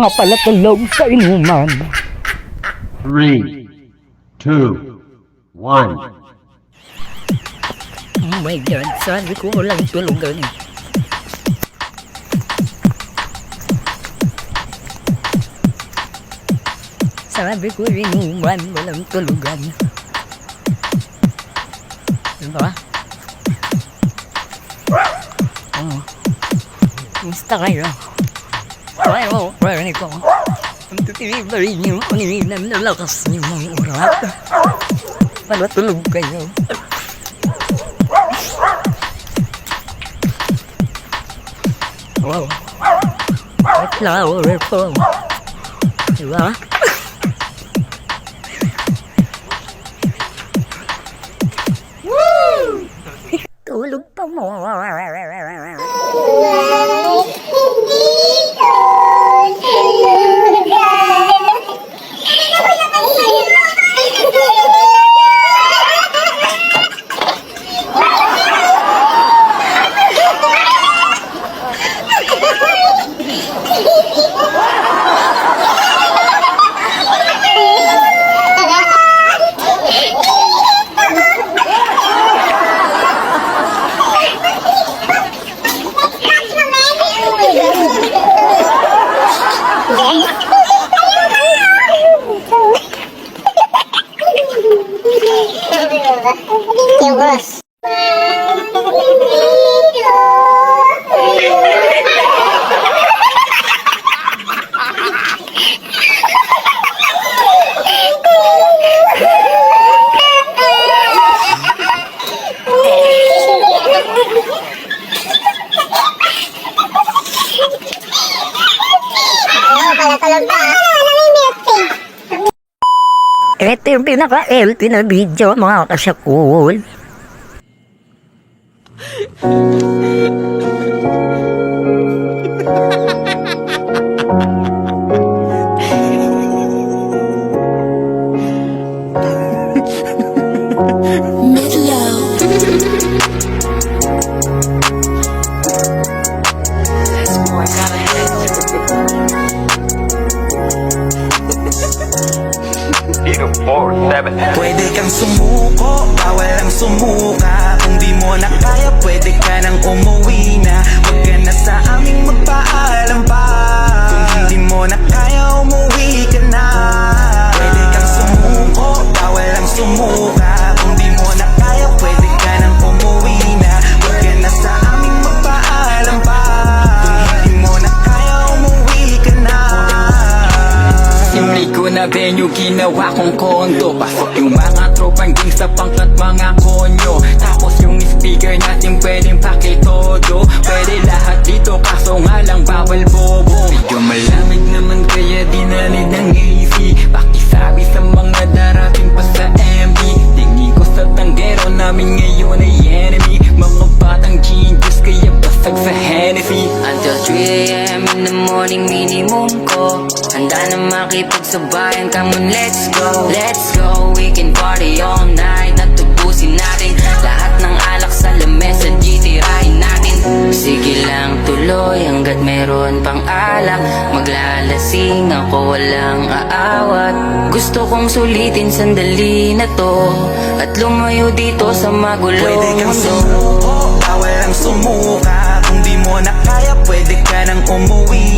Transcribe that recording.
mga palatalaw sa inuman. 3, 2, 1. Oh my God, sabi ko walang tulugan eh. Sabi ko inuman, walang tulugan. Diba? Oh. Kumusta kayo? Kayo, pwede ko. Ang tutilibarin niyo, pangilinan na lakas niyo mga urat. Para tulog kayo. Wow. Flower po. Diba? Woo! Tulog pa mo. Yes. Ito yung pinaka-LT na video mga kasyakul. Pwede kang sumuko, bawal ang sumuka. Kung di mo na kaya, pwede ka nang umuwi na. Huwag ka na sa aming magpaalam pa. Kung hindi mo na kaya, umuwi ka na. Pwede kang sumuko, bawal ang sumuka. Kung di mo na kaya, pwede ka nang umuwi na. Huwag ka na sa aming magpaalam pa. Kung hindi mo na kaya, umuwi ka na. Simli ko na venue, ginawa kong kondo. Pasok yung mga tropang gangsta, pangkat mga konyo. Tapos yung speaker natin pwedeng pakitodo. Pwede lahat dito kaso nga lang bawal bobo. Medyo malamig naman kaya dinalid ng AC. Pakisabi sa mga darating pa sa MB. Tingin ko sa tanggero namin ngayon ay enemy. Mga batang genius kaya basag sa Hennessy. Until 3 AM in the morning minimum ko. Handa na makipagsabayan, come on let's go. Let's go, we can party all night. Natubusin natin lahat ng alak sa lamesa, tirahin natin. Sige lang tuloy hanggat meron pang alak. Maglalasing ako walang aawat. Gusto kong sulitin sandali na to at lumayo dito sa magulong Pwede kang mundo. sumuko, bawal ang sumuka. Kung di mo na kaya, pwede ka nang umuwi